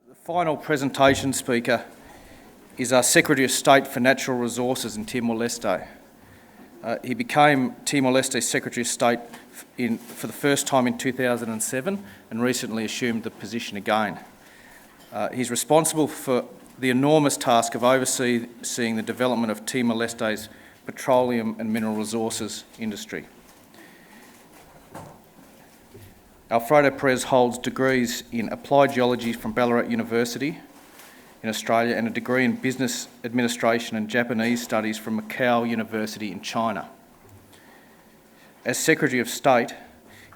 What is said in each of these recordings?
The final presentation speaker is our Secretary of State for Natural Resources in Timor-Leste. He became Timor-Leste's Secretary of State for the first time in 2007 and recently assumed the position again. He's responsible for the enormous task of overseeing the development of Timor-Leste's petroleum and mineral resources industry. Alfredo Pires holds degrees in Applied Geology from Ballarat University in Australia and a degree in Business Administration and Japanese Studies from Macau University in China. As Secretary of State,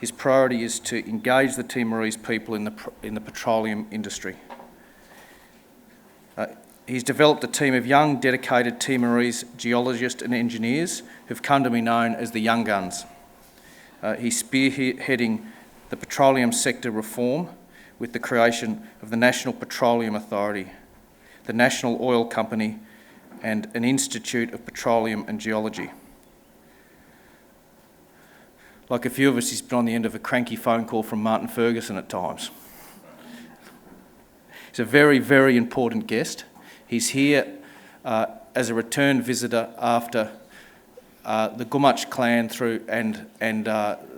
his priority is to engage the Timorese people in the petroleum industry. He's developed a team of young, dedicated Timorese geologists and engineers who've come to be known as the Young Guns. He's spearheading the petroleum sector reform with the creation of the National Petroleum Authority, the National Oil Company, and an Institute of Petroleum and Geology. Like a few of us, he's been on the end of a cranky phone call from Martin Ferguson at times. He's a very, very important guest. He's here as a return visitor after the Gumatj clan and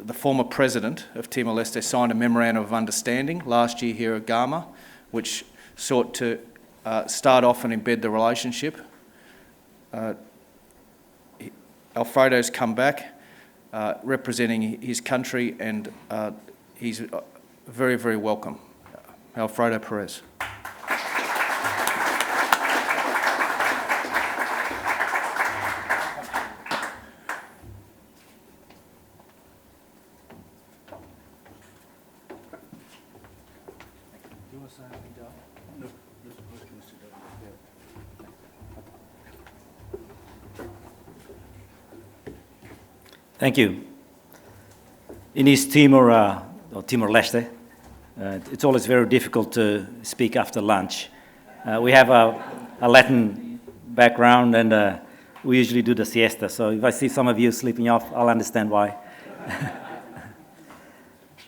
the former president of Timor-Leste signed a memorandum of understanding last year here at Garma, which sought to start off and embed the relationship. Alfredo's come back representing his country, and he's very, very welcome. Alfredo Pires. Thank you. In East Timor, or Timor-Leste, it's always very difficult to speak after lunch. We have a Latin background, and we usually do the siesta, so if I see some of you sleeping off, I'll understand why.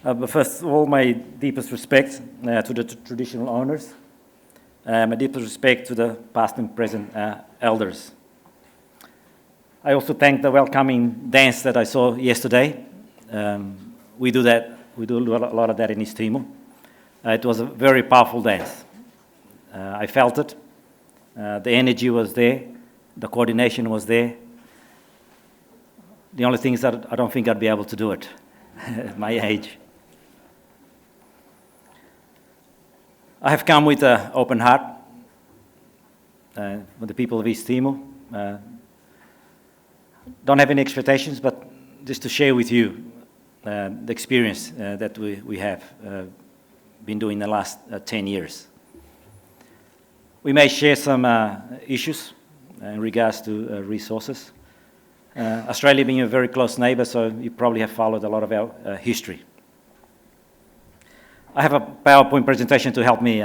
But first of all, my deepest respect to the traditional owners, my deepest respect to the past and present elders. I also thank the welcoming dance that I saw yesterday. We do a lot of that in East Timor. It was a very powerful dance. I felt it. The energy was there. The coordination was there. The only thing is that I don't think I'd be able to do it at my age. I have come with an open heart with the people of East Timor. Don't have any expectations, but just to share with you the experience that we have been doing the last 10 years. We may share some issues in regards to resources. Australia being a very close neighbour, so you probably have followed a lot of our history. I have a PowerPoint presentation to help me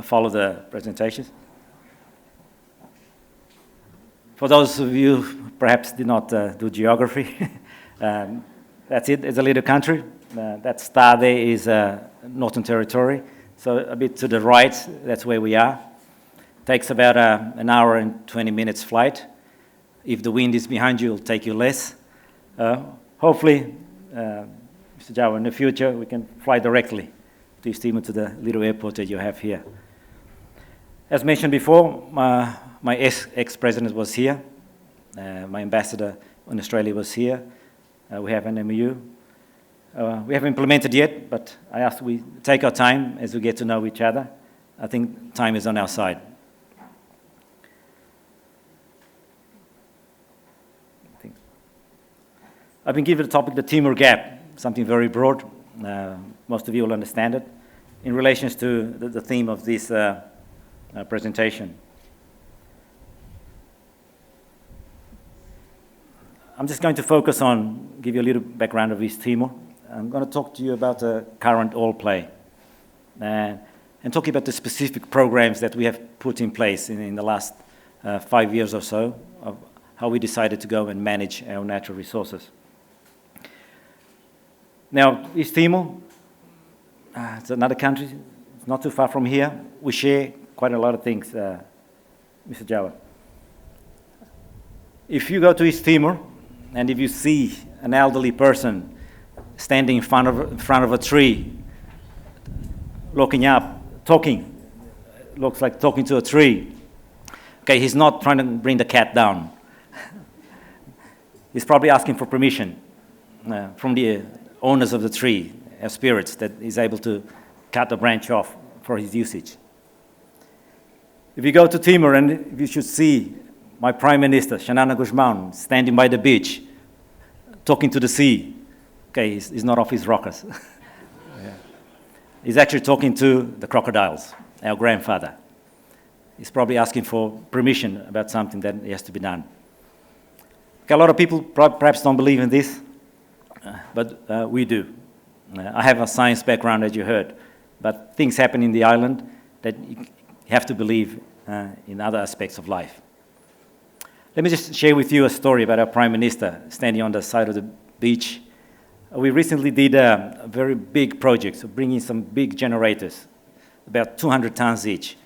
follow the presentations. For those of you who perhaps did not do geography, that's it. It's a little country. That star there is Northern Territory. So a bit to the right, that's where we are. Takes about an hour and 20 minutes flight. If the wind is behind you, it'll take you less. Hopefully, Mr. Jawa, in the future, we can fly directly to East Timor to the little airport that you have here. As mentioned before, my ex-president was here. My ambassador in Australia was here. We have an MOU. We haven't implemented yet, but I asked we take our time as we get to know each other. I think time is on our side. I've been given the topic, the Timor Gap, something very broad. Most of you will understand it. In relation to the theme of this presentation. I'm just going to focus on, give you a little background of East Timor. I'm going to talk to you about the current oil play and talk about the specific programs that we have put in place in the last 5 years or so of how we decided to go and manage our natural resources. Now, East Timor, it's another country, It's not too far from here. We share quite a lot of things, Mr. Jawa. If you go to East Timor, and if you see an elderly person standing in front of a tree, looking up, talking, looks like talking to a tree, okay, he's not trying to bring the cat down. He's probably asking for permission from the owners of the tree, spirits, that he's able to cut the branch off for his usage. If you go to Timor, and you should see my Prime Minister, Xanana Guzmán, standing by the beach, talking to the sea. Okay, he's not off his rockers. Yeah. He's actually talking to the crocodiles, our grandfather. He's probably asking for permission about something that has to be done. Okay, a lot of people perhaps don't believe in this, but we do. I have a science background, as you heard, but things happen in the island that you have to believe in other aspects of life. Let me just share with you a story about our Prime Minister standing on the side of the beach. We recently did a very big project, so bringing some big generators, about 200 tons each.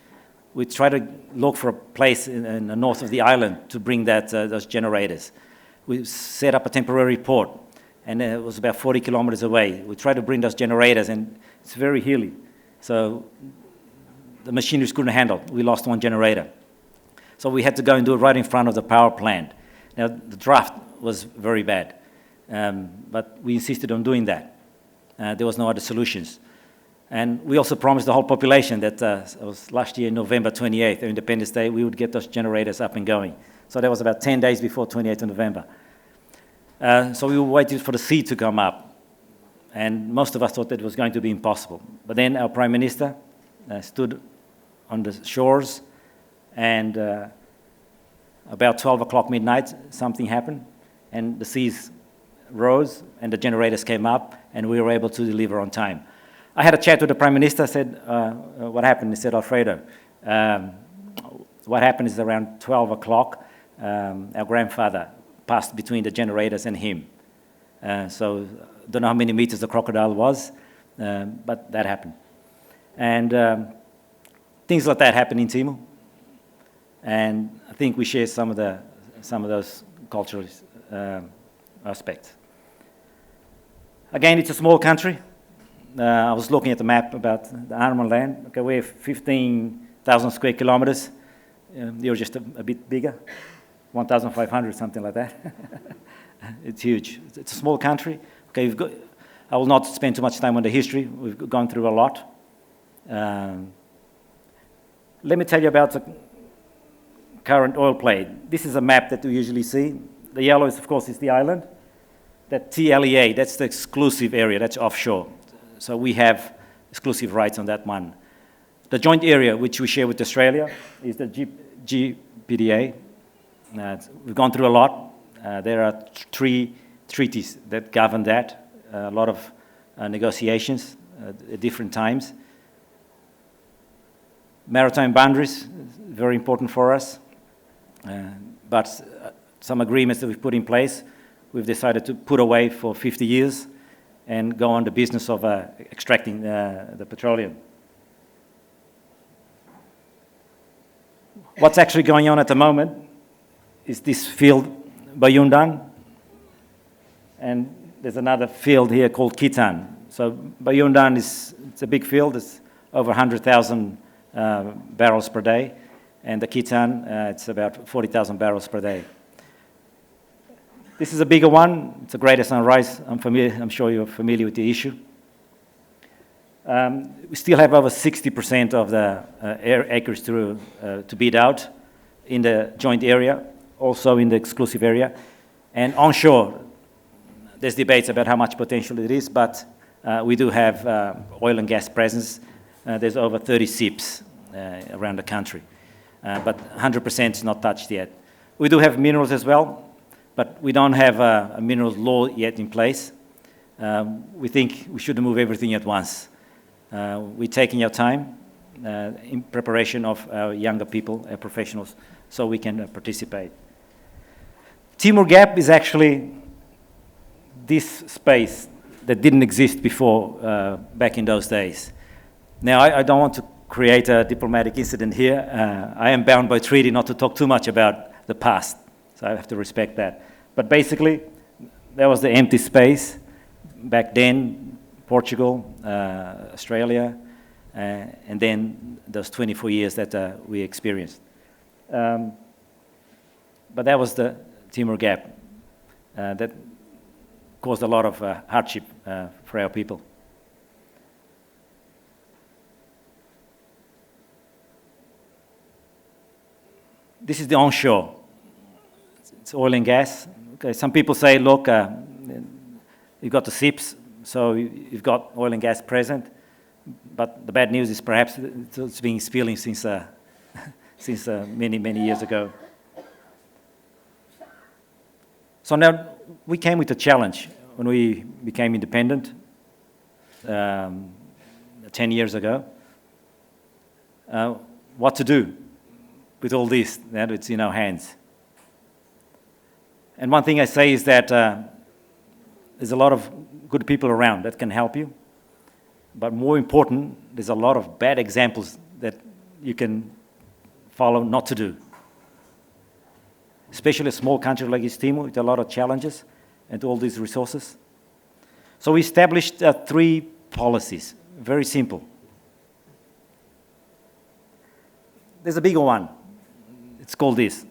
We tried to look for a place in the north of the island to bring those generators. We set up a temporary port, and it was about 40 kilometers away. We tried to bring those generators, and it's very hilly. So the machineries couldn't handle. We lost one generator. So we had to go and do it right in front of the power plant. Now, the draft was very bad, but we insisted on doing that. There was no other solutions. And we also promised the whole population that it was last year, November 28th, Independence Day, we would get those generators up and going. So that was about 10 days before 28th of November. So we waited for the sea to come up. And most of us thought that it was going to be impossible. But then our Prime Minister stood on the shores, and about 12 o'clock midnight, something happened, and the seas rose, and the generators came up, and we were able to deliver on time. I had a chat with the Prime Minister. I said, what happened? He said, Alfredo, what happened is around 12 o'clock, our grandfather passed between the generators and him. So I don't know how many meters the crocodile was, but that happened. And things like that happen in Timor. And I think we share some of those cultural aspects. Again, it's a small country. I was looking at the map about the Arnhem Land. Okay, we have 15,000 square kilometers. You're just a bit bigger, 1,500, something like that. It's huge. It's a small country. Okay, I will not spend too much time on the history. We've gone through a lot. Let me tell you about the current oil play. This is a map that we usually see. The yellow is, of course, is the island. That TLEA, that's the exclusive area, that's offshore. So we have exclusive rights on that one. The joint area, which we share with Australia, is the GPDA. We've gone through a lot. There are 3 treaties that govern that, a lot of negotiations at different times. Maritime boundaries, very important for us. But some agreements that we've put in place, we've decided to put away for 50 years and go on the business of extracting the petroleum. What's actually going on at the moment is this field, Bayundan, and there's another field here called Kitan. So Bayundan it's a big field, it's over 100,000 barrels per day, and the Kitan, it's about 40,000 barrels per day. This is a bigger one. It's a greater sunrise. I'm sure you're familiar with the issue. We still have over 60% of the acres to bid out in the joint area, also in the exclusive area. And onshore, there's debates about how much potential it is, but we do have oil and gas presence. There's over 30 SIPs around the country, but 100% is not touched yet. We do have minerals as well, but we don't have a minerals law yet in place. We think we shouldn't move everything at once. We're taking our time in preparation of our younger people, our professionals, so we can participate. Timor Gap is actually this space that didn't exist before back in those days. Now, I don't want to create a diplomatic incident here. I am bound by treaty not to talk too much about the past, so I have to respect that. But basically, there was the empty space back then, Portugal, Australia, and then those 24 years that we experienced. But that was the Timor Gap that caused a lot of hardship for our people. This is the onshore. It's oil and gas. Okay, some people say, look, you've got the SIPs, so you've got oil and gas present. But the bad news is perhaps it's been spilling since many, many years ago. So now we came with a challenge when we became independent 10 years ago. What to do with all this, that it's in our hands. And one thing I say is that there's a lot of good people around that can help you. But more important, there's a lot of bad examples that you can follow not to do. Especially a small country like East Timor with a lot of challenges and all these resources. So we established 3 policies, very simple. There's a bigger one. It's called this,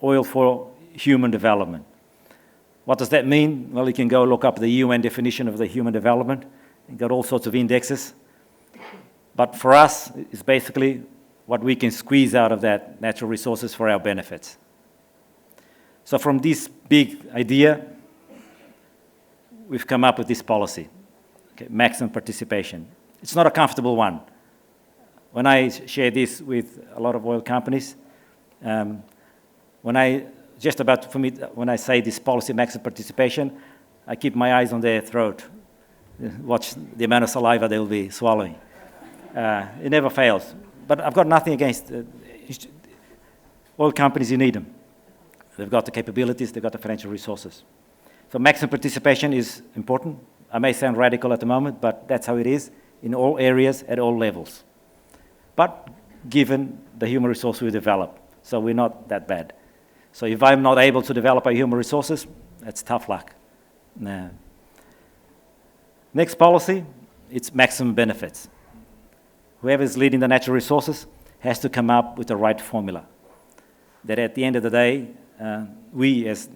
oil for human development. What does that mean? Well, you can go look up the UN definition of the human development. You've got all sorts of indexes. But for us, it's basically what we can squeeze out of that natural resources for our benefits. So from this big idea, we've come up with this policy, okay, maximum participation. It's not a comfortable one. When I share this with a lot of oil companies, when I say this policy, maximum participation, I keep my eyes on their throat, watch the amount of saliva they will be swallowing. It never fails. But I've got nothing against oil companies. You need them. They've got the capabilities, they've got the financial resources. So maximum participation is important. I may sound radical at the moment, but that's how it is in all areas, at all levels. But given the human resource we develop, so we're not that bad. So if I'm not able to develop our human resources, that's tough luck. No. Next policy, it's maximum benefits. Whoever is leading the natural resources has to come up with the right formula. That at the end of the day, we as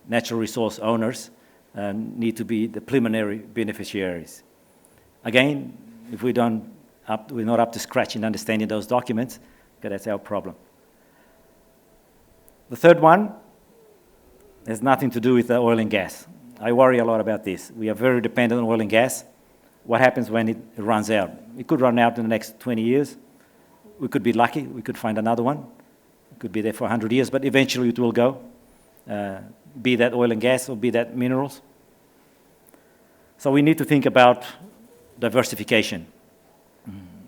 natural resource owners need to be the preliminary beneficiaries. Again, if we're not up to scratch in understanding those documents, okay, that's our problem. The third one has nothing to do with the oil and gas. I worry a lot about this. We are very dependent on oil and gas. What happens when it runs out? It could run out in the next 20 years. We could be lucky. We could find another one. It could be there for 100 years, but eventually it will go, be that oil and gas or be that minerals. So we need to think about diversification.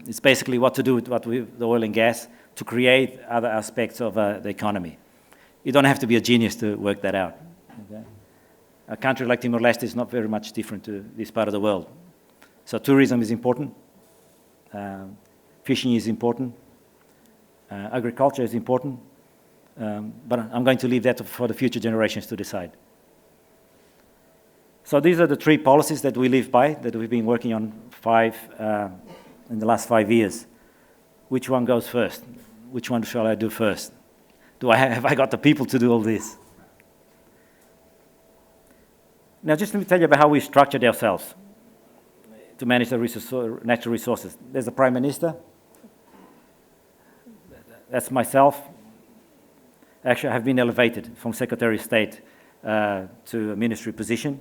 It's basically what to do with the oil and gas to create other aspects of the economy. You don't have to be a genius to work that out. Okay? A country like Timor-Leste is not very much different to this part of the world. So tourism is important, fishing is important, agriculture is important, but I'm going to leave that for the future generations to decide. So these are the 3 policies that we live by, that we've been working on in the last 5 years. Which one goes first? Which one shall I do first? Have I got the people to do all this? Now, just let me tell you about how we structured ourselves to manage the natural resources. There's a Prime Minister. That's myself. Actually, I have been elevated from Secretary of State to a ministry position.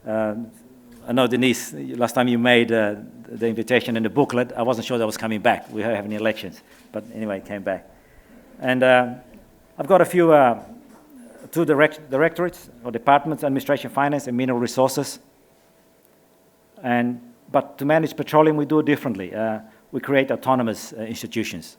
I know, Denise, last time you made the invitation and the booklet, I wasn't sure that was coming back. We were having elections, but anyway, it came back. And I've got a few, 2 directorates or departments, administration, finance, and mineral resources. But to manage petroleum, we do it differently. We create autonomous institutions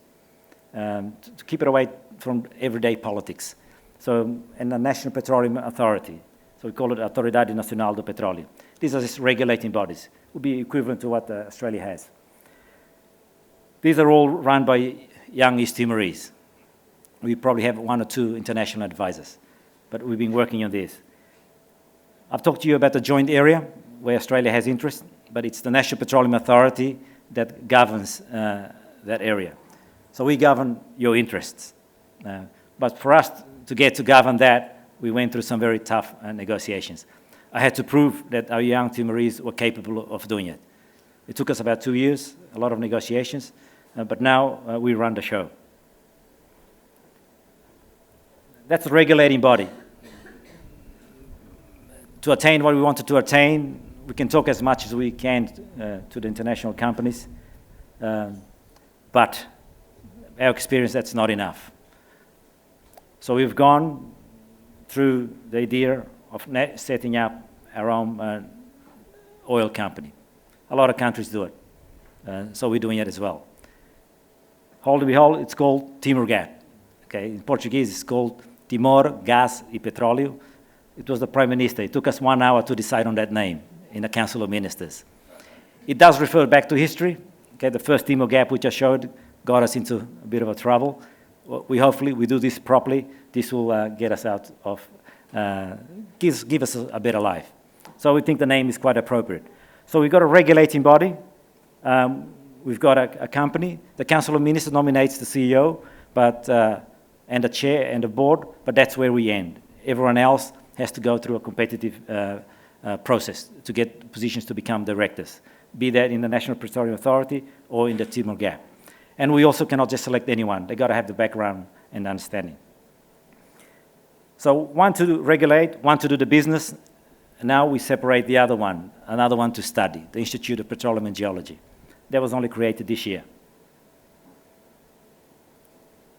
to keep it away from everyday politics. So, and the National Petroleum Authority. So we call it Autoridade Nacional do Petróleo. These are just regulating bodies. It would be equivalent to what Australia has. These are all run by young East Timorese. We probably have 1 or 2 international advisors, but we've been working on this. I've talked to you about the joint area where Australia has interest, but it's the National Petroleum Authority that governs that area. So we govern your interests. But for us to get to govern that, we went through some very tough negotiations. I had to prove that our young Timorese were capable of doing it. It took us about 2 years, a lot of negotiations, but now we run the show. That's a regulating body. To attain what we wanted to attain, we can talk as much as we can to the international companies, but our experience, that's not enough. So we've gone through the idea of setting up our own oil company. A lot of countries do it, so we're doing it as well. Hold to behold, it's called Timor Gap. Okay, in Portuguese, it's called Timor Gás e Petróleo. It was the Prime Minister. It took us 1 hour to decide on that name in the Council of Ministers. It does refer back to history. Okay, the first Timor Gap, which I showed, got us into a bit of a trouble. Hopefully we do this properly. This will get us out of, give us a better life. So we think the name is quite appropriate. So we've got a regulating body. We've got a company. The Council of Ministers nominates the CEO, and the chair and the board, but that's where we end. Everyone else has to go through a competitive process to get positions to become directors, be that in the National Petroleum Authority or in the Timor Gap. And we also cannot just select anyone. They've got to have the background and understanding. So one to regulate, one to do the business. Now we separate the other one, another one to study, the Institute of Petroleum and Geology. That was only created this year.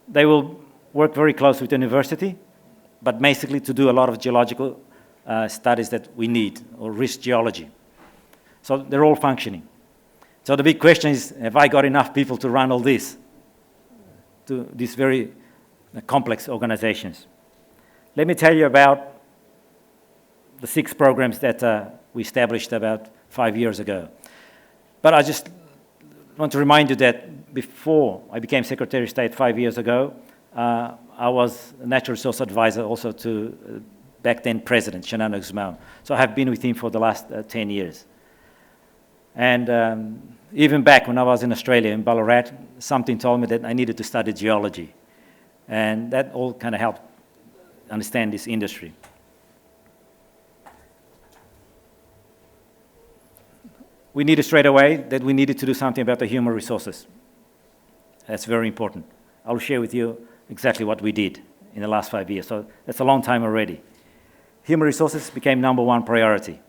They will work very close with the university, but basically to do a lot of geological studies that we need, or risk geology. So they're all functioning. So the big question is, have I got enough people to run all this, to these very complex organizations? Let me tell you about the 6 programs that we established about 5 years ago. But I just want to remind you that before I became Secretary of State 5 years ago, I was a natural resource advisor also to back then President Xanana Guzmão. So I have been with him for the last 10 years. And even back when I was in Australia, in Ballarat, something told me that I needed to study geology. And that all kind of helped understand this industry. We needed straight away that we needed to do something about the human resources. That's very important. I'll share with you exactly what we did in the last 5 years. So that's a long time already. Human resources became #1 priority.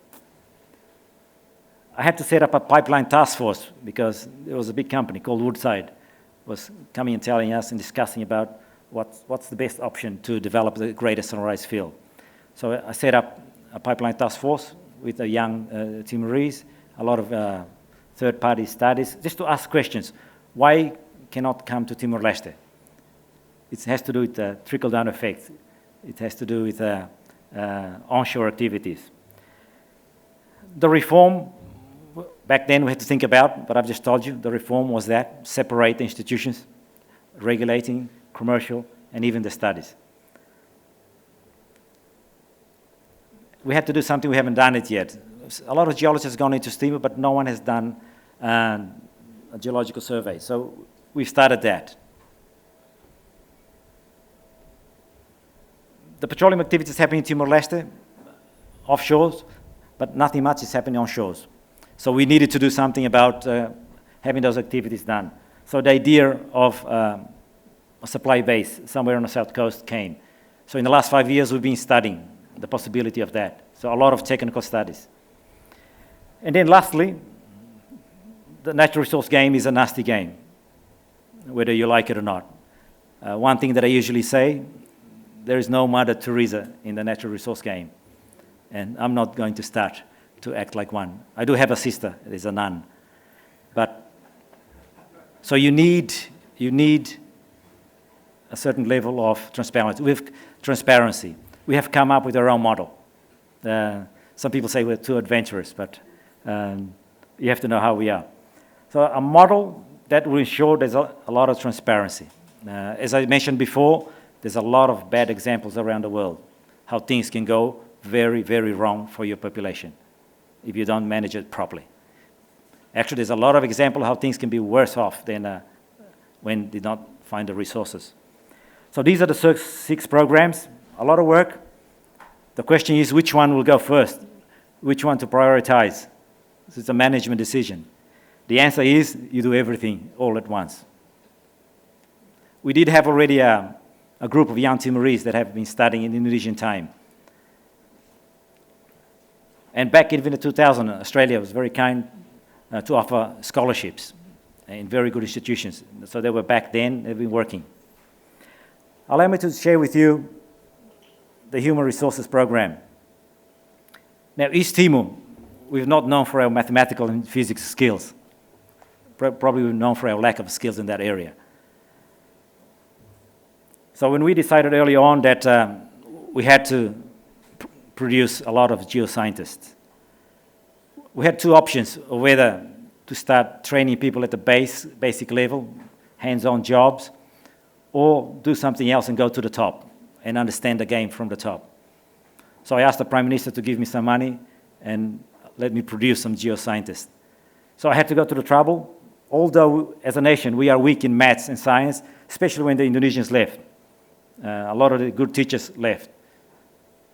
I had to set up a pipeline task force because there was a big company called Woodside was coming and telling us and discussing about what's the best option to develop the Greater Sunrise Field. So I set up a pipeline task force with the young Timorese, a lot of third-party studies, just to ask questions. Why cannot come to Timor-Leste? It has to do with trickle-down effects. It has to do with onshore activities. The reform, back then we had to think about, but I've just told you, the reform was that, separate the institutions, regulating, commercial, and even the studies. We had to do something, we haven't done it yet. A lot of geologists have gone into steam, but no one has done a geological survey. So we've started that. The petroleum activities happening in Timor-Leste, offshores, but nothing much is happening on shores. So we needed to do something about having those activities done. So the idea of a supply base somewhere on the south coast came. So in the last 5 years, we've been studying the possibility of that. So a lot of technical studies. And then lastly, the natural resource game is a nasty game, whether you like it or not. One thing that I usually say, there is no Mother Teresa in the natural resource game. And I'm not going to start to act like one. I do have a sister, there's a nun. But, so you need a certain level of transparency. We have come up with our own model. Some people say we're too adventurous, but you have to know how we are. So a model that will ensure there's a lot of transparency. As I mentioned before, there's a lot of bad examples around the world, how things can go very, very wrong for your population if you don't manage it properly. Actually, there's a lot of examples how things can be worse off than when they don't find the resources. So these are the 6 programs, a lot of work. The question is, which one will go first? Which one to prioritize? So it's a management decision. The answer is, you do everything all at once. We did have already a group of young Timorese that have been studying in Indonesian time. And back even in 2000, Australia was very kind to offer scholarships in very good institutions. So they were back then, they've been working. Allow me to share with you the Human Resources Program. Now, East Timor, we're not known for our mathematical and physics skills. Probably we're known for our lack of skills in that area. So when we decided early on that we had to produce a lot of geoscientists, we had 2 options of whether to start training people at the basic level, hands-on jobs, or do something else and go to the top and understand the game from the top. So I asked the Prime Minister to give me some money and let me produce some geoscientists. So I had to go to the trouble, although as a nation we are weak in maths and science, especially when the Indonesians left. A lot of the good teachers left.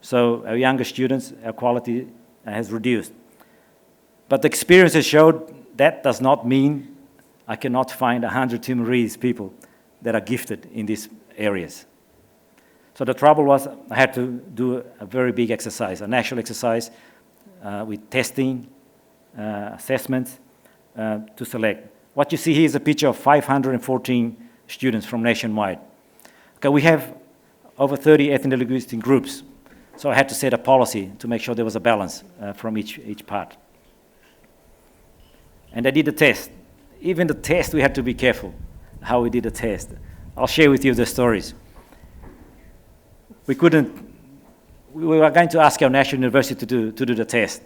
So our younger students, our quality has reduced. But the experiences showed that does not mean I cannot find 100 Timorese people that are gifted in these areas. So the trouble was I had to do a very big exercise, a national exercise with testing, assessments to select. What you see here is a picture of 514 students from nationwide. Okay, we have over 30 ethno-linguistic groups, so I had to set a policy to make sure there was a balance from each part. And I did the test. Even the test, we had to be careful how we did the test. I'll share with you the stories. We were going to ask our national university to do the test,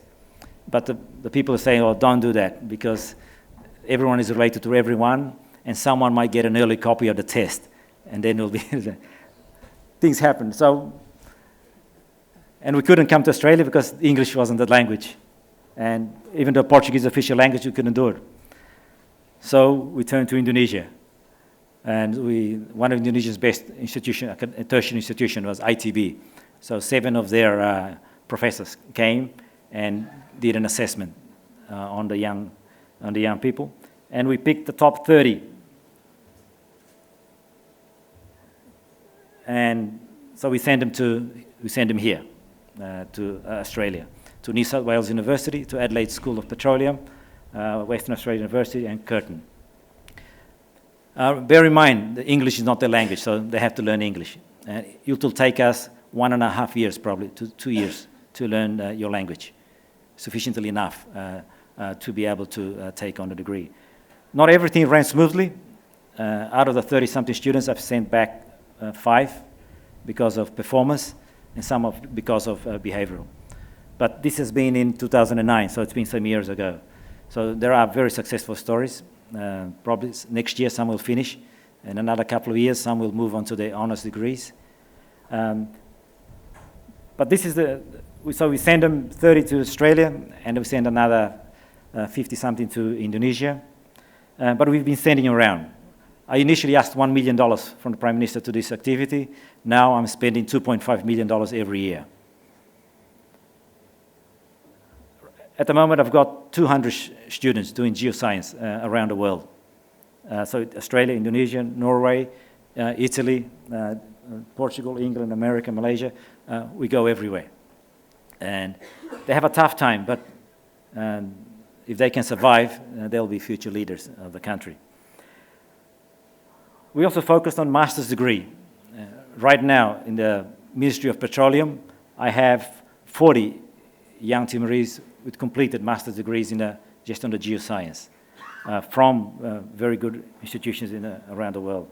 but the people are saying, oh, don't do that, because everyone is related to everyone, and someone might get an early copy of the test, and then it'll be things happen. So, and we couldn't come to Australia because English wasn't the language, and even though Portuguese is official language, we couldn't do it. So we turned to Indonesia, and one of Indonesia's best institution, a tertiary institution, was ITB. So 7 of their professors came and did an assessment on the young people, and we picked the top 30. And so we send them here to Australia, to New South Wales University, to Adelaide School of Petroleum, Western Australia University, and Curtin. Bear in mind, the English is not their language, so they have to learn English. It will take us 1.5 years, probably, to 2 years, to learn your language, sufficiently enough to be able to take on the degree. Not everything ran smoothly. Out of the 30-something students, I've sent back 5 because of performance, and some because of behavioral. But this has been in 2009, so it's been some years ago. So there are very successful stories. Probably next year some will finish. In another couple of years, some will move on to their honors degrees. But this is so we send them 30 to Australia, and we send another 50-something to Indonesia. But we've been sending around. I initially asked $1 million from the Prime Minister to this activity. Now I'm spending $2.5 million every year. At the moment, I've got 200 students doing geoscience around the world. So Australia, Indonesia, Norway, Italy, Portugal, England, America, Malaysia, we go everywhere. And they have a tough time, but if they can survive, they'll be future leaders of the country. We also focused on master's degree. Right now, in the Ministry of Petroleum, I have 40 young Timorese with completed master's degrees just on the geoscience from very good institutions around the world.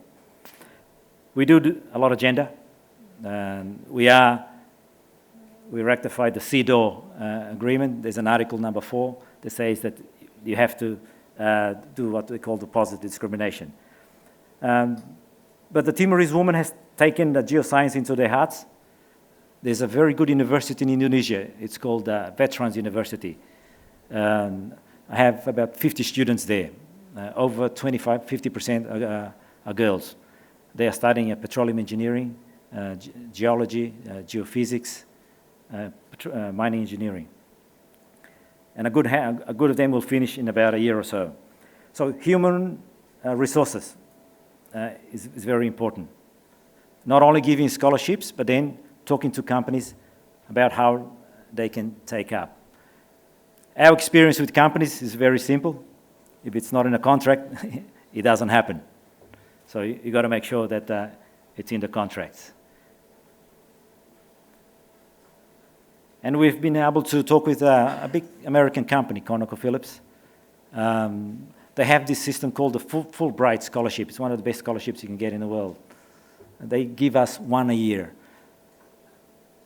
We do a lot of gender. We rectified the CEDAW agreement. There's an article number 4 that says that you have to do what we call the positive discrimination. But the Timorese woman has taken the geoscience into their hearts. There's a very good university in Indonesia. It's called Veterans University. I have about 50 students there. Over 50% are girls. They are studying petroleum engineering, geology, geophysics, mining engineering. And a good of them will finish in about a year or so. So human resources is very important. Not only giving scholarships, but then talking to companies about how they can take up. Our experience with companies is very simple. If it's not in a contract, it doesn't happen. So you got to make sure that it's in the contracts. And we've been able to talk with a big American company, ConocoPhillips. They have this system called the Fulbright Scholarship. It's one of the best scholarships you can get in the world. They give us one a year.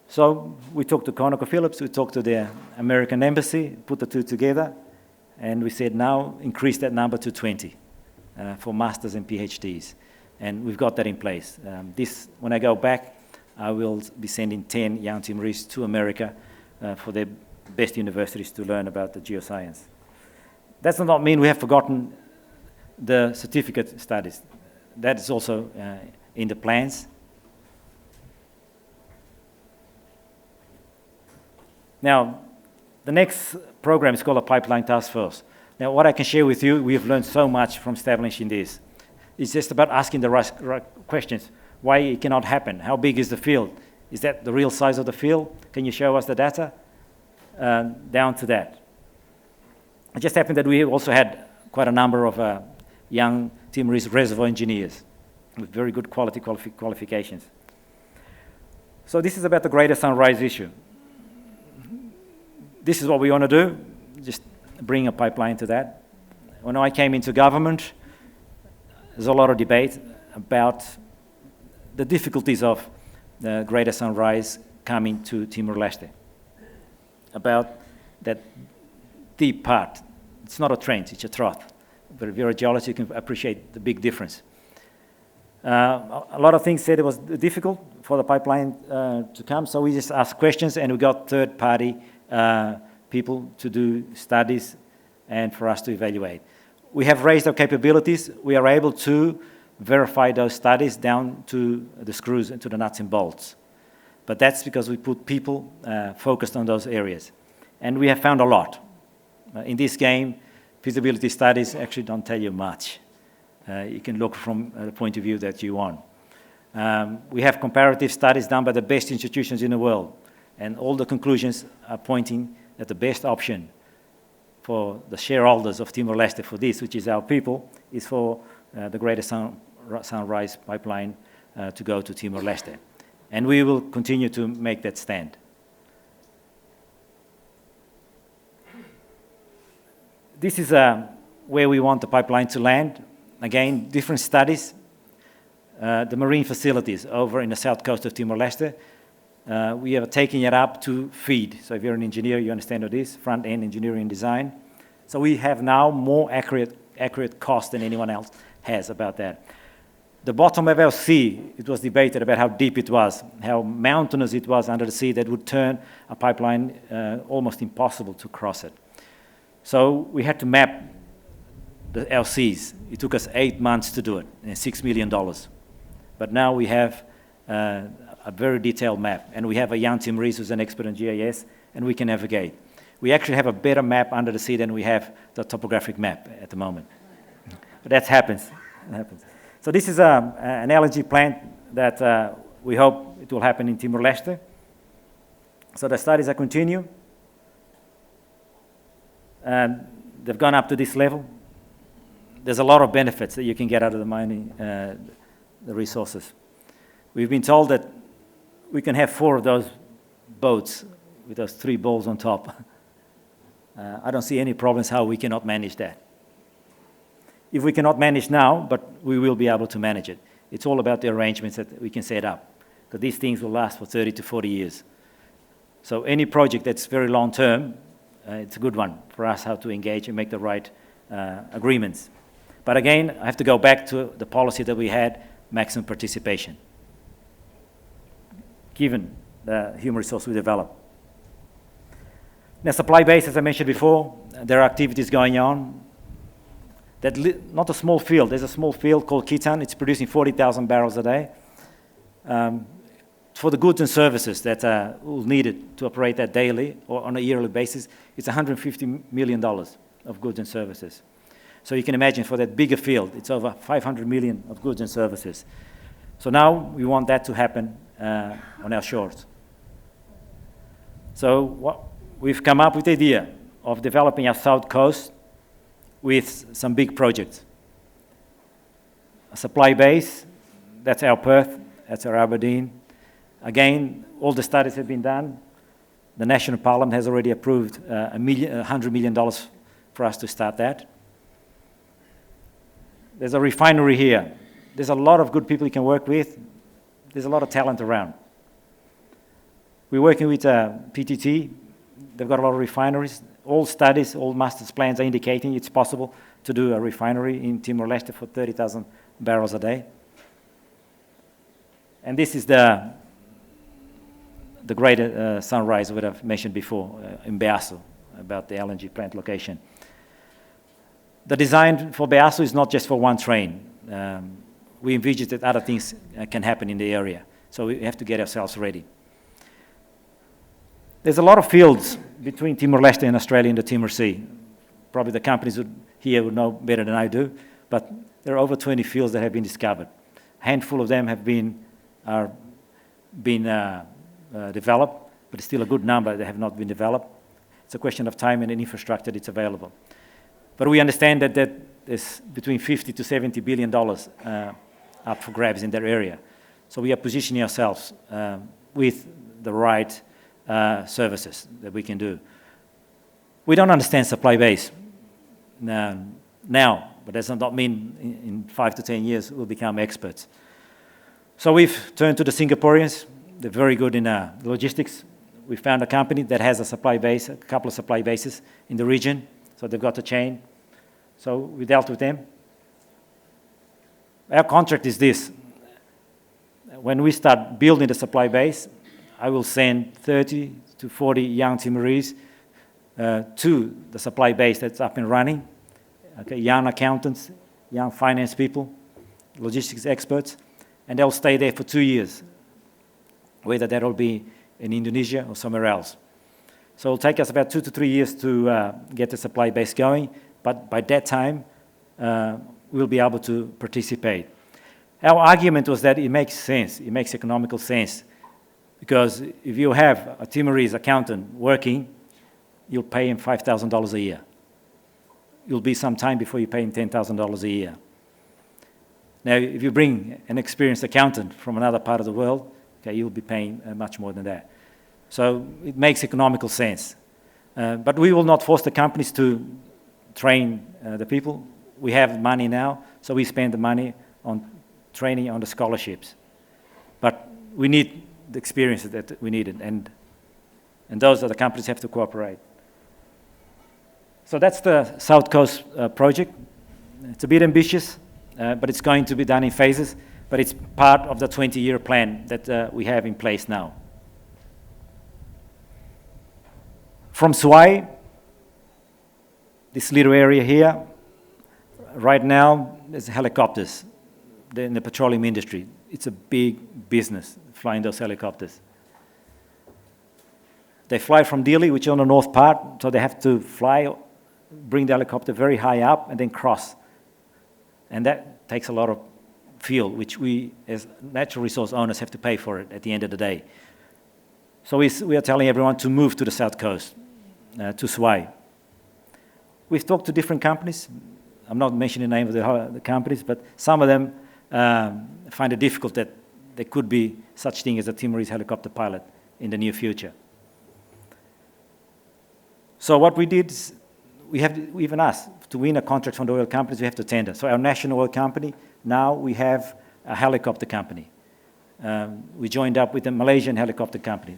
So we talked to ConocoPhillips, we talked to the American embassy, put the two together, and we said now increase that number to 20 for masters and PhDs. And we've got that in place. When I go back, I will be sending 10 young Timorese to America for their best universities to learn about the geoscience. That does not mean we have forgotten the certificate studies. That is also in the plans. Now, the next program is called a Pipeline Task Force. Now, what I can share with you, we have learned so much from establishing this. It's just about asking the right questions. Why it cannot happen? How big is the field? Is that the real size of the field? Can you show us the data? Down to that. It just happened that we also had quite a number of young Timorese reservoir engineers with very good qualifications. So this is about the Greater Sunrise issue. This is what we want to do, just bring a pipeline to that. When I came into government, there's a lot of debate about the difficulties of the Greater Sunrise coming to Timor-Leste, about that deep part. It's not a trench, it's a trough. But if you're a geologist, you can appreciate the big difference. A lot of things said it was difficult for the pipeline to come, so we just asked questions and we got third-party people to do studies and for us to evaluate. We have raised our capabilities. We are able to verify those studies down to the screws and to the nuts and bolts. But that's because we put people focused on those areas. And we have found a lot. In this game, feasibility studies actually don't tell you much. You can look from the point of view that you want. We have comparative studies done by the best institutions in the world. And all the conclusions are pointing that the best option for the shareholders of Timor-Leste for this, which is our people, is for the Greater Sunrise Pipeline to go to Timor-Leste. And we will continue to make that stand. This is where we want the pipeline to land. Again, different studies. The marine facilities over in the south coast of Timor-Leste. We have taken it up to FEED. So if you're an engineer, you understand what it is, front-end engineering and design. So we have now more accurate cost than anyone else has about that. The bottom of our sea, it was debated about how deep it was, how mountainous it was under the sea that would turn a pipeline almost impossible to cross it. So we had to map our seas. It took us 8 months to do it, and $6 million. But now we have a very detailed map, and we have a young Timorese who's an expert in GIS, and we can navigate. We actually have a better map under the sea than we have the topographic map at the moment. But that happens. So this is an LNG plant that we hope it will happen in Timor-Leste. So the studies are continue. They've gone up to this level. There's a lot of benefits that you can get out of the mining, the resources. We've been told that we can have 4 of those boats with those 3 balls on top. I don't see any problems how we cannot manage that. If we cannot manage now, but we will be able to manage it. It's all about the arrangements that we can set up, because these things will last for 30 to 40 years. So any project that's very long term, it's a good one for us how to engage and make the right agreements. But again, I have to go back to the policy that we had, maximum participation, given the human resource we develop. Now, supply base, as I mentioned before, there are activities going on. Not a small field. There's a small field called Kitan. It's producing 40,000 barrels a day. For the goods and services that are needed to operate that daily or on a yearly basis, it's $150 million of goods and services. So you can imagine for that bigger field, it's over 500 million of goods and services. So now we want that to happen on our shores. So we've come up with the idea of developing our south coast with some big projects. A supply base, that's our Perth, that's our Aberdeen. Again, all the studies have been done. The National Parliament has already approved $100 million for us to start that. There's a refinery here. There's a lot of good people you can work with. There's a lot of talent around. We're working with PTT. They've got a lot of refineries. All studies, all master plans are indicating it's possible to do a refinery in Timor-Leste for 30,000 barrels a day. And this is the great sunrise that I've mentioned before in Beasso, about the LNG plant location. The design for Beasso is not just for one train. We envisage that other things can happen in the area, so we have to get ourselves ready. There's a lot of fields between Timor-Leste and Australia in the Timor Sea. Probably the companies here would know better than I do, but there are over 20 fields that have been discovered. A handful of them have been developed, but still a good number that have not been developed. It's a question of time and infrastructure that's available. But we understand that there's between $50 to $70 billion up for grabs in that area. So we are positioning ourselves with the right services that we can do. We don't understand supply base now, but that does not mean in 5 to 10 years we'll become experts. So we've turned to the Singaporeans. They're very good in logistics. We found a company that has a supply base, a couple of supply bases in the region, so they've got a chain. So we dealt with them. Our contract is this. When we start building the supply base, I will send 30 to 40 young Timorese to the supply base that's up and running. Okay, young accountants, young finance people, logistics experts, and they'll stay there for 2 years, whether that'll be in Indonesia or somewhere else. So it'll take us about 2 to 3 years to get the supply base going, but by that time, we'll be able to participate. Our argument was that it makes sense, it makes economical sense, because if you have a Timorese accountant working, you'll pay him $5,000 a year. It'll be some time before you pay him $10,000 a year. Now, if you bring an experienced accountant from another part of the world, okay, you'll be paying much more than that. So it makes economical sense. But we will not force the companies to train the people. We have money now, so we spend the money on training on the scholarships. But we need the experiences that we needed, and those are the companies have to cooperate. So that's the South Coast project. It's a bit ambitious, but it's going to be done in phases, but it's part of the 20-year plan that we have in place now. From Suai, this little area here, right now there's helicopters. They're in the petroleum industry. It's a big business, flying those helicopters. They fly from Dili, which is on the north part, so they have to fly, bring the helicopter very high up, and then cross. And that takes a lot of fuel, which we, as natural resource owners, have to pay for it at the end of the day. So we are telling everyone to move to the south coast, to Suai. We've talked to different companies. I'm not mentioning the name of the companies, but some of them find it difficult that there could be such thing as a Timorese helicopter pilot in the near future. So what we did is, even us, to win a contract from the oil companies, we have to tender. So our national oil company, now we have a helicopter company. We joined up with a Malaysian helicopter company.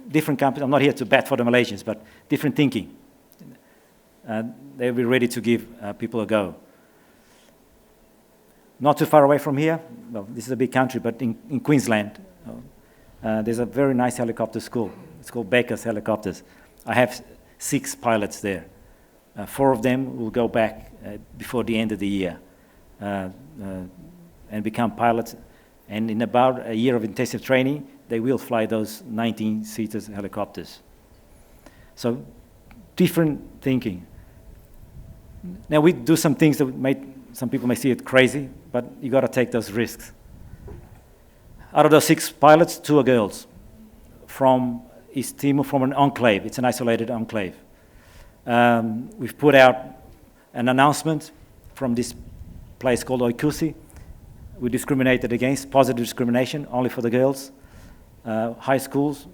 Different companies, I'm not here to bat for the Malaysians, but different thinking. they'll be ready to give people a go. Not too far away from here, well, this is a big country, but in Queensland, there's a very nice helicopter school. It's called Baker's Helicopters. I have 6 pilots there. 4 of them will go back before the end of the year and become pilots. And in about a year of intensive training, they will fly those 19-seater helicopters. So different thinking. Now we do some things that some people may see it crazy, but you got to take those risks. Out of those 6 pilots, 2 are girls from East Timor, from an enclave. It's an isolated enclave. We've put out an announcement from this place called Oikusi. We discriminated against, positive discrimination, only for the girls. High schools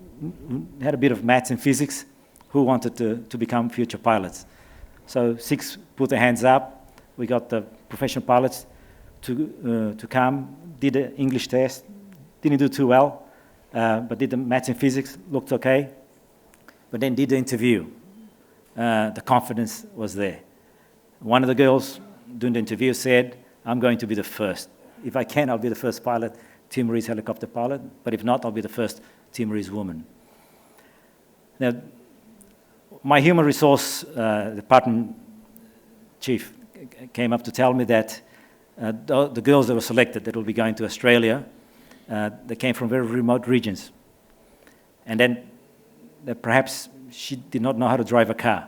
had a bit of maths and physics, who wanted to become future pilots. So 6 put their hands up. We got the professional pilots to come, did the English test, didn't do too well, but did the maths and physics, looked okay, but then did the interview. The confidence was there. One of the girls doing the interview said, I'm going to be the first. If I can, I'll be the first pilot, Timorese helicopter pilot, but if not, I'll be the first Timorese woman. Now, my human resource department chief came up to tell me that the girls that were selected that will be going to Australia, they came from very remote regions. And then that perhaps she did not know how to drive a car.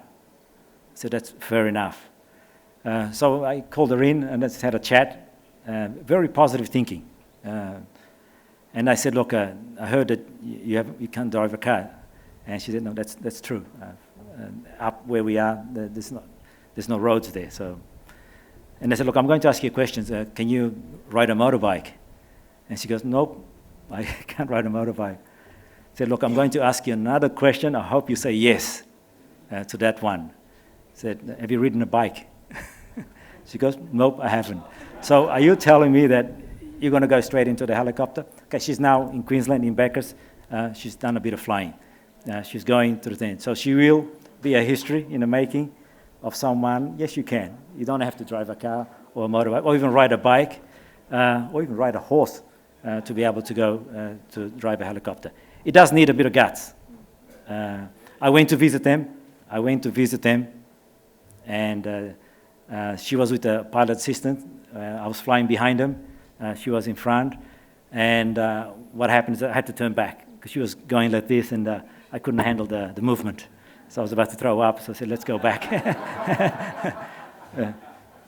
So that's fair enough. So I called her in and let's had a chat. Very positive thinking. And I said, look, I heard that you can't drive a car. And she said, no, that's true. Up where we are, there's no roads there. So, and I said, look, I'm going to ask you questions. Can you ride a motorbike? And she goes, nope, I can't ride a motorbike. I said, look, I'm going to ask you another question. I hope you say yes to that one. I said, have you ridden a bike? She goes, nope, I haven't. So are you telling me that you're going to go straight into the helicopter? Okay, she's now in Queensland, in Backers. She's done a bit of flying. She's going to the thing. So she will be a history in the making of someone. Yes, you can. You don't have to drive a car or a motorbike, or even ride a bike, or even ride a horse to be able to go to drive a helicopter. It does need a bit of guts. I went to visit them, and she was with a pilot assistant. I was flying behind them. She was in front. And what happened is I had to turn back because she was going like this, and I couldn't handle the movement. So I was about to throw up, so I said, let's go back.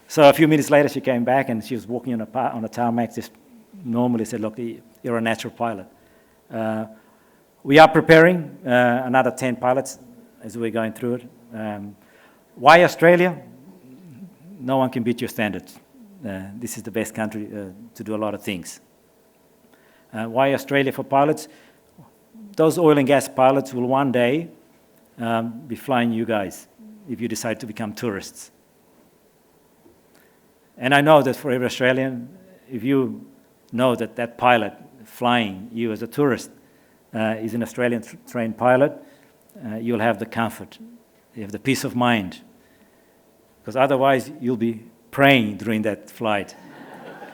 So a few minutes later, she came back, and she was walking on a tarmac, just normally said, look, you're a natural pilot. We are preparing another 10 pilots as we're going through it. Why Australia? No one can beat your standards. This is the best country to do a lot of things. Why Australia for pilots? Those oil and gas pilots will one day be flying you guys if you decide to become tourists. And I know that for every Australian, if you know that that pilot flying you as a tourist is an Australian trained pilot, you'll have the comfort, you have the peace of mind. Because otherwise, you'll be praying during that flight.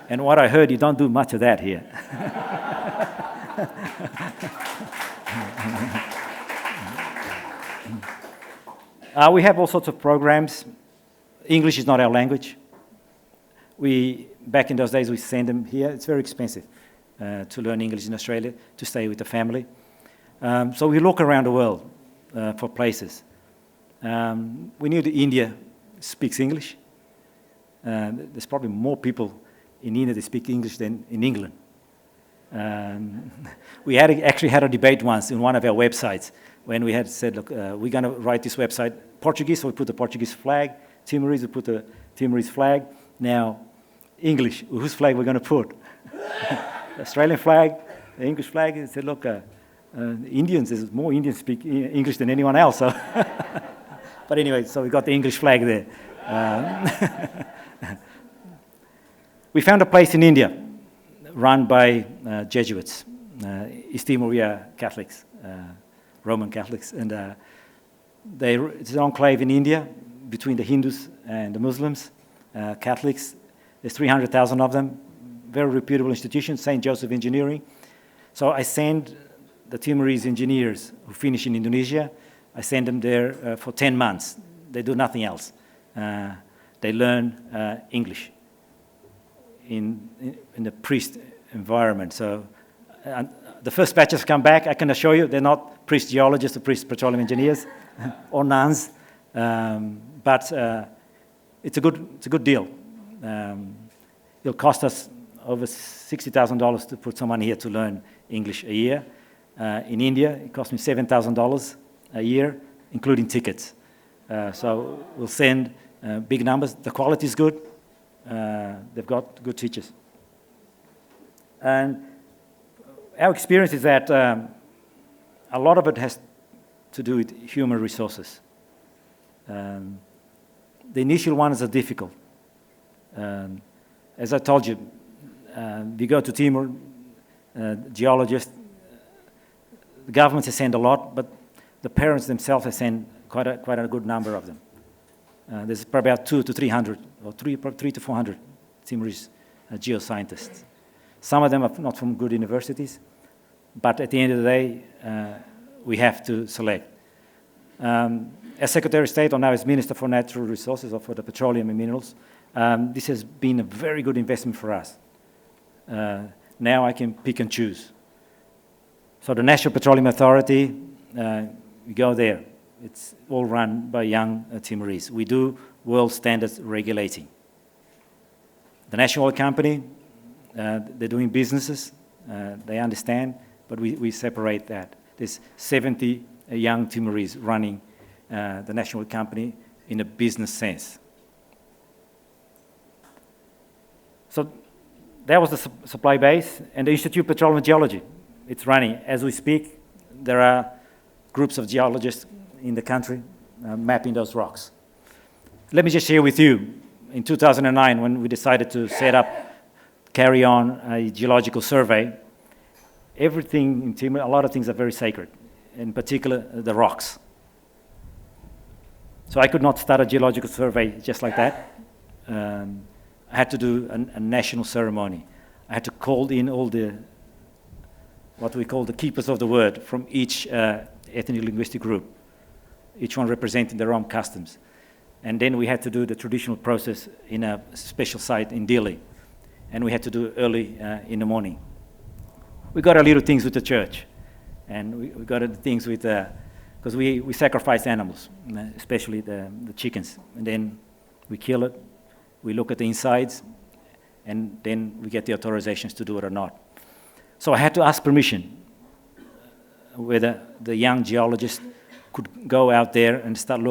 And what I heard, you don't do much of that here. We have all sorts of programs. English is not our language. Back in those days, we send them here. It's very expensive to learn English in Australia, to stay with the family. So we look around the world for places. We knew that India speaks English. There's probably more people in India that speak English than in England. We actually had a debate once in one of our websites when we had said, look, we're going to write this website Portuguese, so we put the Portuguese flag. Timorese, we put the Timorese flag. Now, English, whose flag we're going to put? The Australian flag, the English flag. They said, look, Indians, there's more Indians speak English than anyone else. So but anyway, so we got the English flag there. We found a place in India run by Jesuits. East Timor, we are Catholics, Roman Catholics, and it's an enclave in India, between the Hindus and the Muslims, Catholics. There's 300,000 of them, very reputable institution, St. Joseph Engineering. So I send the Timorese engineers who finish in Indonesia, I send them there for 10 months. They do nothing else. They learn English in the priest environment. So the first batches come back, I can assure you, they're not priest geologists or priest petroleum engineers or nuns, but it's a good deal. It'll cost us over $60,000 to put someone here to learn English a year. In India, it cost me $7,000 a year, including tickets. So we'll send big numbers. The quality is good. They've got good teachers. And our experience is that a lot of it has to do with human resources. The initial ones are difficult. As I told you, we go to Timor, geologists, the government has sent a lot, but the parents themselves have sent quite a good number of them. There's probably about 200 to 300, or 3 to 400 Timorese geoscientists. Some of them are not from good universities, but at the end of the day, we have to select. As Secretary of State, or now as Minister for Natural Resources, or for the petroleum and minerals, this has been a very good investment for us. Now I can pick and choose. So the National Petroleum Authority, we go there. It's all run by young Timorese. We do world standards regulating. The National Oil Company, they're doing businesses, they understand, but we separate that. There's 70 young Timorese running the National Oil Company in a business sense. So that was the supply base, and the Institute of Petroleum Geology, it's running. As we speak, there are groups of geologists in the country mapping those rocks. Let me just share with you, in 2009, when we decided to carry on a geological survey, everything in Timor, a lot of things are very sacred, in particular the rocks. So I could not start a geological survey just like that. I had to do a national ceremony. I had to call in all what we call the keepers of the word from each ethnic linguistic group, each one representing their own customs. And then we had to do the traditional process in a special site in Dili. And we had to do it early in the morning. We got our little things with the church. And we got the things with, because we sacrifice animals, especially the chickens. And then we kill it, we look at the insides, and then we get the authorizations to do it or not. So I had to ask permission whether the young geologists could go out there and start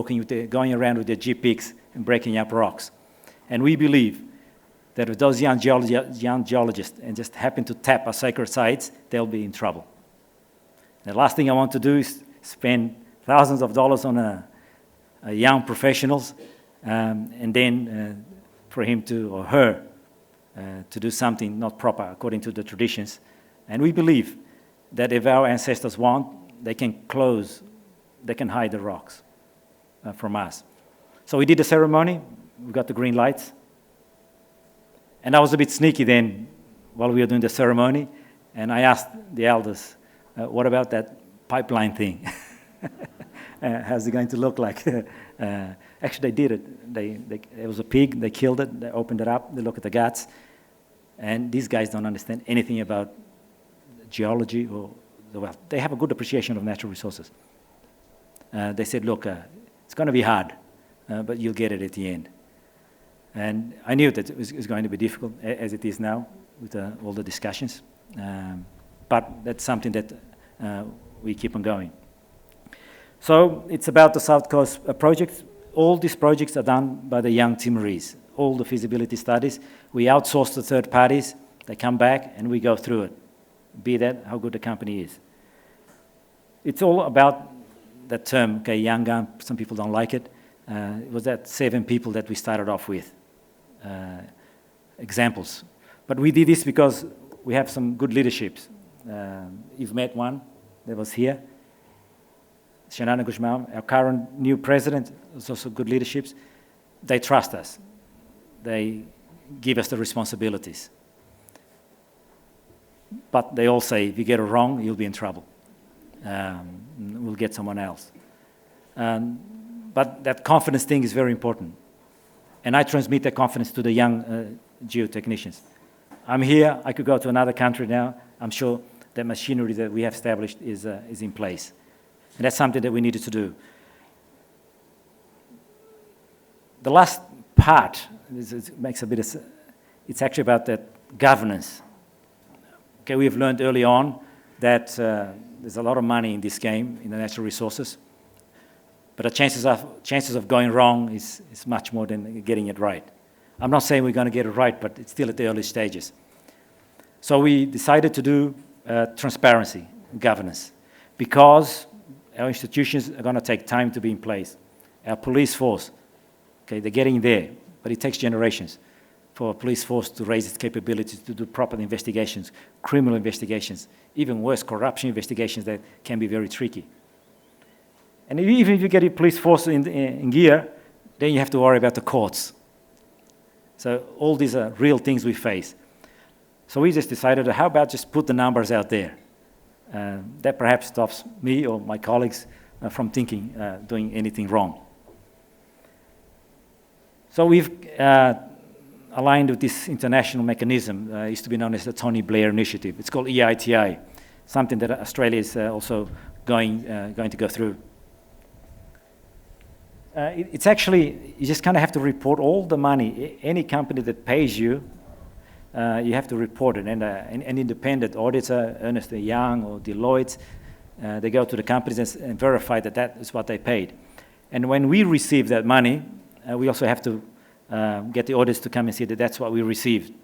going around with their G-picks and breaking up rocks. And we believe that if those young geologists and just happen to tap our sacred sites, they'll be in trouble. The last thing I want to do is spend thousands of dollars on a young professionals and then for him or her to do something not proper according to the traditions. And we believe that if our ancestors want, they can hide the rocks from us. So we did the ceremony, we got the green lights. And I was a bit sneaky then while we were doing the ceremony, and I asked the elders, what about that pipeline thing? How's it going to look like? Actually, they did it. It was a pig, they killed it, they opened it up, they look at the guts, and these guys don't understand anything about geology or the well. They have a good appreciation of natural resources. They said, look, it's going to be hard, but you'll get it at the end. And I knew that it was going to be difficult, as it is now, with all the discussions. But that's something that we keep on going. So it's about the South Coast projects. All these projects are done by the young Timorese. All the feasibility studies, we outsource to third parties. They come back and we go through it, be that how good the company is. It's all about that term, okay, young gun, some people don't like it. It was that 7 people that we started off with, examples. But we did this because we have some good leaderships. You've met one that was here. Xanana Guzman, our current new president, is also good leaderships. They trust us. They give us the responsibilities. But they all say, if you get it wrong, you'll be in trouble. We'll get someone else. But that confidence thing is very important. And I transmit that confidence to the young geotechnicians. I'm here, I could go to another country now. I'm sure the machinery that we have established is in place. And that's something that we needed to do. The last part makes a bit of, it's actually about that governance. Okay, we have learned early on that there's a lot of money in this game, in the natural resources, but the chances of going wrong is much more than getting it right. I'm not saying we're going to get it right, but it's still at the early stages. So we decided to do transparency, governance, because our institutions are going to take time to be in place. Our police force, okay, they're getting there, but it takes generations for a police force to raise its capabilities to do proper investigations, criminal investigations, even worse, corruption investigations that can be very tricky. And even if you get your police force in gear, then you have to worry about the courts. So all these are real things we face. So we just decided, how about just put the numbers out there? That perhaps stops me or my colleagues from thinking, doing anything wrong. So we've aligned with this international mechanism, used to be known as the Tony Blair Initiative. It's called EITI, something that Australia is also going to go through. It's actually, you just kind of have to report all the money. Any company that pays you, you have to report it. And an independent auditor, Ernst & Young or Deloitte, they go to the companies and verify that that is what they paid. And when we receive that money, we also have to get the auditors to come and see that that's what we received.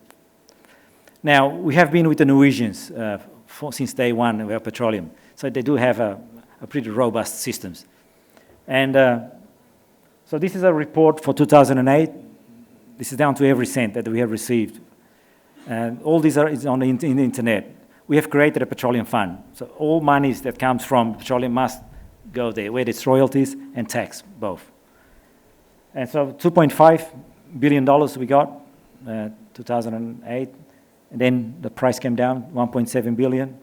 Now, we have been with the Norwegians since day one of our petroleum. So they do have a pretty robust systems. And so this is a report for 2008. This is down to every cent that we have received. And all these is on the internet. We have created a petroleum fund. So all monies that comes from petroleum must go there, whether it's royalties and tax, both. And so $2.5 billion we got, 2008. And then the price came down, 1.7 billion.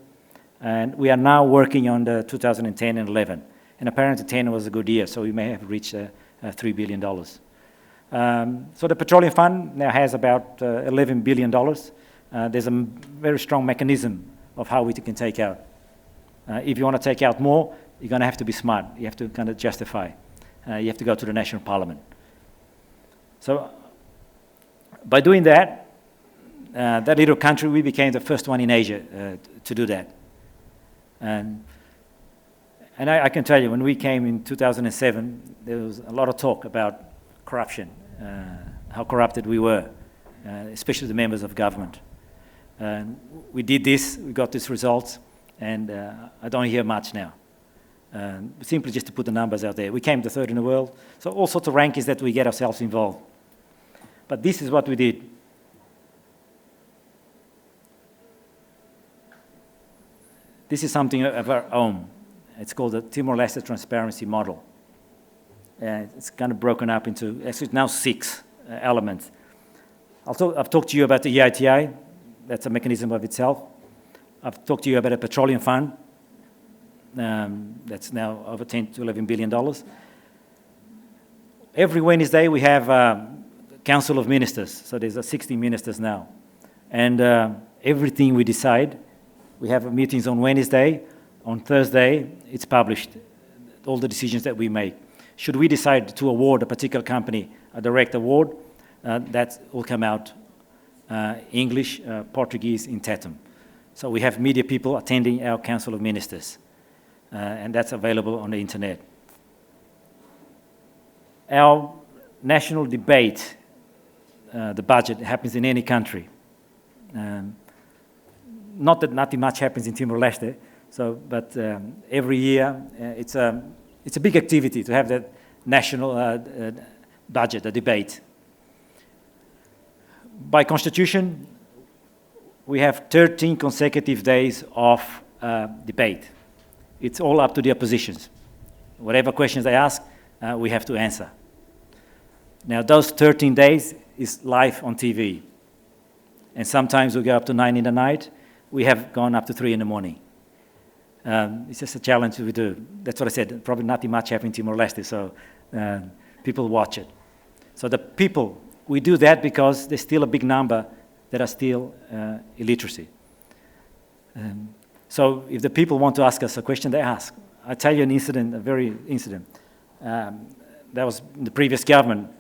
And we are now working on the 2010 and 11. And apparently 10 was a good year, so we may have reached $3 billion. So the petroleum fund now has about $11 billion. There's a very strong mechanism of how we can take out. If you want to take out more, you're going to have to be smart. You have to kind of justify. You have to go to the national parliament. So by doing that, that little country, we became the first one in Asia to do that. And I can tell you, when we came in 2007, there was a lot of talk about corruption, how corrupted we were, especially the members of government. We did this, we got these results, and I don't hear much now. Simply just to put the numbers out there. We came to third in the world, so all sorts of rankings that we get ourselves involved. But this is what we did. This is something of our own. It's called the Timor-Leste Transparency Model. It's kind of broken up into, actually now 6 elements. I've talked to you about the EITI. That's a mechanism of itself. I've talked to you about a petroleum fund. That's now over $10 to $11 billion. Every Wednesday we have Council of Ministers. So there's 60 ministers now. And everything we decide, we have meetings on Wednesday. On Thursday, it's published, all the decisions that we make. Should we decide to award a particular company a direct award, that will come out English, Portuguese in Tetum. So we have media people attending our Council of Ministers, and that's available on the internet. Our national debate, the budget, happens in any country. Not that nothing much happens in Timor-Leste, but every year it's a big activity to have that national budget, a debate. By constitution, we have 13 consecutive days of debate. It's all up to the oppositions. Whatever questions they ask, we have to answer. Now, those 13 days is live on TV. And sometimes we go up to 9 in the night. We have gone up to 3 in the morning. It's just a challenge we do. That's what I said. Probably nothing much happening in Timor-Leste, so people watch it. So the people, we do that because there's still a big number that are still illiteracy. So if the people want to ask us a question, they ask. I'll tell you an incident, a very incident. That was in the previous government.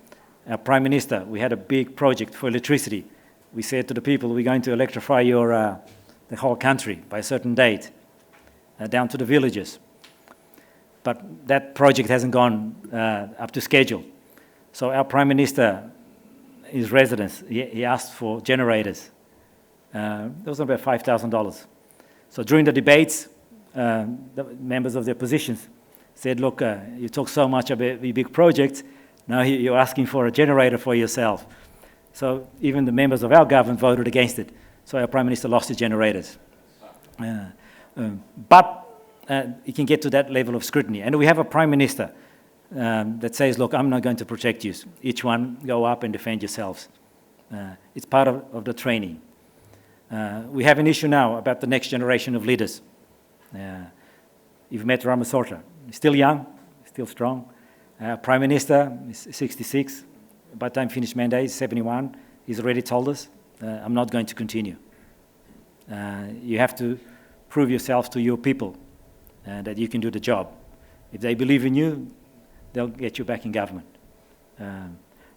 Our Prime Minister, we had a big project for electricity. We said to the people, we're going to electrify the whole country by a certain date, down to the villages. But that project hasn't gone up to schedule. So our Prime Minister, his residence, he asked for generators. That was about $5,000. So during the debates, the members of the opposition said, look, you talk so much about the big projects, now you're asking for a generator for yourself. So even the members of our government voted against it. So our Prime Minister lost his generators. But it can get to that level of scrutiny. And we have a Prime Minister that says, look, I'm not going to protect you. Each one go up and defend yourselves. It's part of the training. We have an issue now about the next generation of leaders. You've met Ramasorta. He's still young, still strong. Prime Minister is 66. By the time he finished mandate, he's 71. He's already told us, I'm not going to continue. You have to prove yourself to your people that you can do the job. If they believe in you, they'll get you back in government.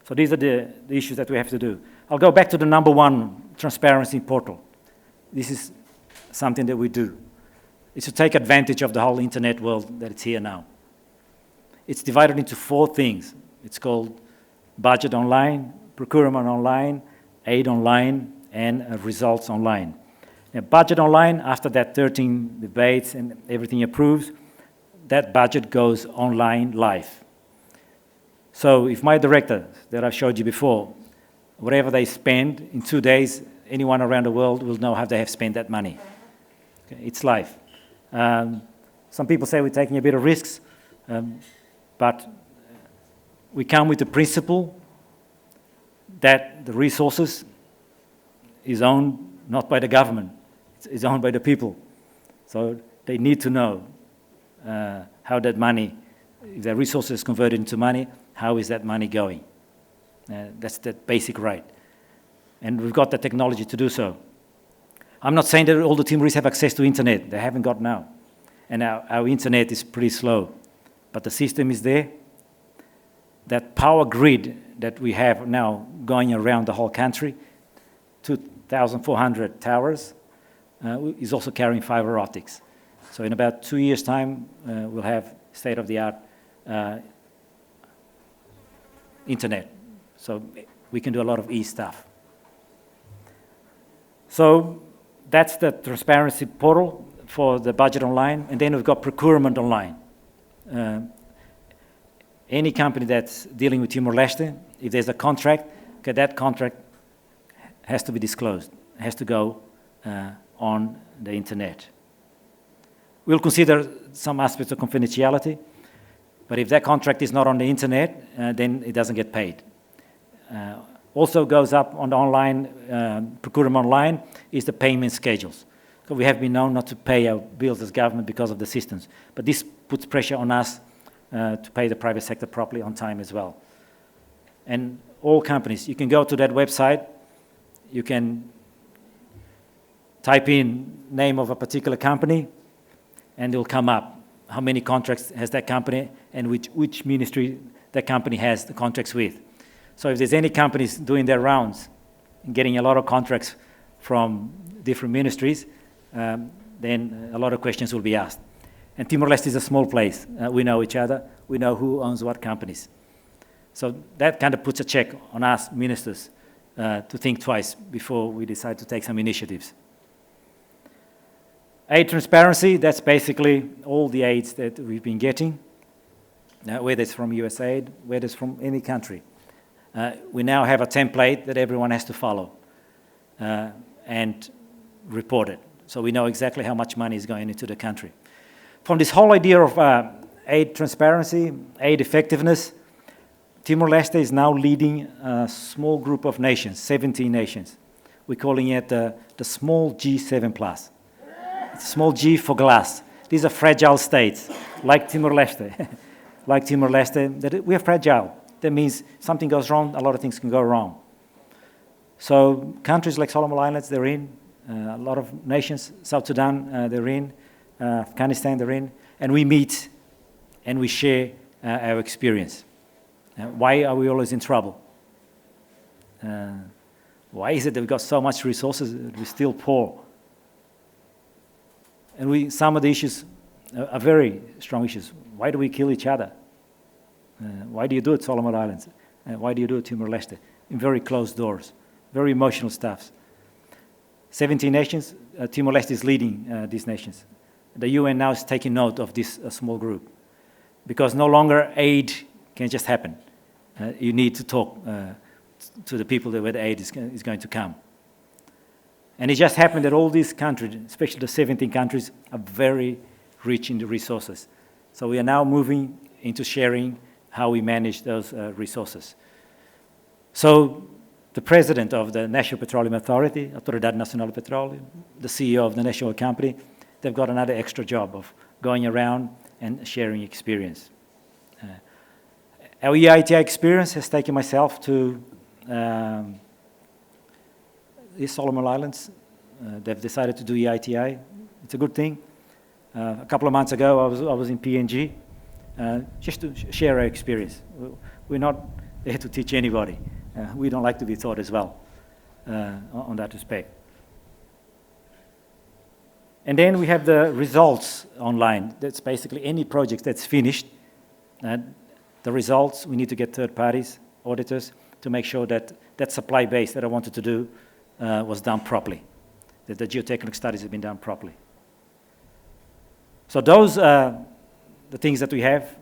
So these are the issues that we have to do. I'll go back to the number one, transparency portal. This is something that we do. It's to take advantage of the whole internet world that it's here now. It's divided into 4 things. It's called budget online, procurement online, aid online, and results online. Now, budget online, after that 13 debates and everything approves, that budget goes online live. So if my director that I've showed you before, whatever they spend in 2 days, anyone around the world will know how they have spent that money. Okay, it's live. Some people say we're taking a bit of risks, but we come with the principle that the resources is owned not by the government, it's owned by the people. So they need to know how that money, if the resources is converted into money, how is that money going? That's the basic right. And we've got the technology to do so. I'm not saying that all the Timorese have access to internet. They haven't got now. And our internet is pretty slow. But the system is there. That power grid that we have now going around the whole country, 2,400 towers, is also carrying fiber optics. So in about 2 years' time, we'll have state-of-the-art internet. So we can do a lot of e-stuff. So that's the transparency portal for the budget online. And then we've got procurement online. Any company that's dealing with Timor-Leste, if there's a contract, okay, that contract has to be disclosed, has to go on the internet. We'll consider some aspects of confidentiality, but if that contract is not on the internet, then it doesn't get paid. Also goes up on the online, procurement online, is the payment schedules. So we have been known not to pay our bills as government because of the systems, but this puts pressure on us to pay the private sector properly on time as well. And all companies, you can go to that website, you can type in name of a particular company, and it will come up. How many contracts has that company, and which ministry that company has the contracts with. So if there's any companies doing their rounds and getting a lot of contracts from different ministries, then a lot of questions will be asked. And Timor-Leste is a small place. We know each other. We know who owns what companies. So that kind of puts a check on us ministers to think twice before we decide to take some initiatives. Aid transparency, that's basically all the aids that we've been getting, whether it's from USAID, whether it's from any country. We now have a template that everyone has to follow and report it. So we know exactly how much money is going into the country. From this whole idea of aid transparency, aid effectiveness. Timor-Leste is now leading a small group of nations, 17 nations. We're calling it the small G7+. It's small G for glass. These are fragile states, like Timor-Leste. Like Timor-Leste, that we are fragile. That means something goes wrong, a lot of things can go wrong. So countries like Solomon Islands, they're in. A lot of nations, South Sudan, they're in. Afghanistan, they're in. And we meet and we share our experience. Why are we always in trouble? Why is it that we've got so much resources and we're still poor? And some of the issues are very strong issues. Why do we kill each other? Why do you do it, Solomon Islands? Why do you do it, Timor-Leste? In very closed doors, very emotional stuff. 17 nations, Timor-Leste is leading these nations. The UN now is taking note of this small group because no longer aid can just happen. You need to talk to the people where the aid is going to come. And it just happened that all these countries, especially the 17 countries, are very rich in the resources. So we are now moving into sharing how we manage those resources. So the president of the National Petroleum Authority, Autoridade Nacional de Petróleo, the CEO of the national company, they've got another extra job of going around and sharing experience. Our EITI experience has taken myself to the Solomon Islands. They've decided to do EITI. It's a good thing. A couple of months ago, I was in PNG just to share our experience. We're not there to teach anybody. We don't like to be taught as well on that respect. And then we have the results online. That's basically any project that's finished. The results, we need to get third parties, auditors, to make sure that that supply base that I wanted to do was done properly, that the geotechnical studies have been done properly. So those are the things that we have,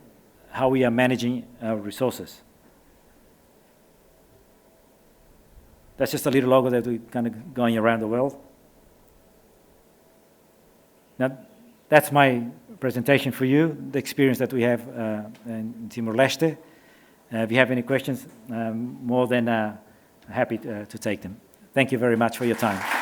how we are managing our resources. That's just a little logo that we're kind of going around the world. Now, that's my presentation for you, the experience that we have in Timor-Leste. If you have any questions, I'm more than happy to take them. Thank you very much for your time.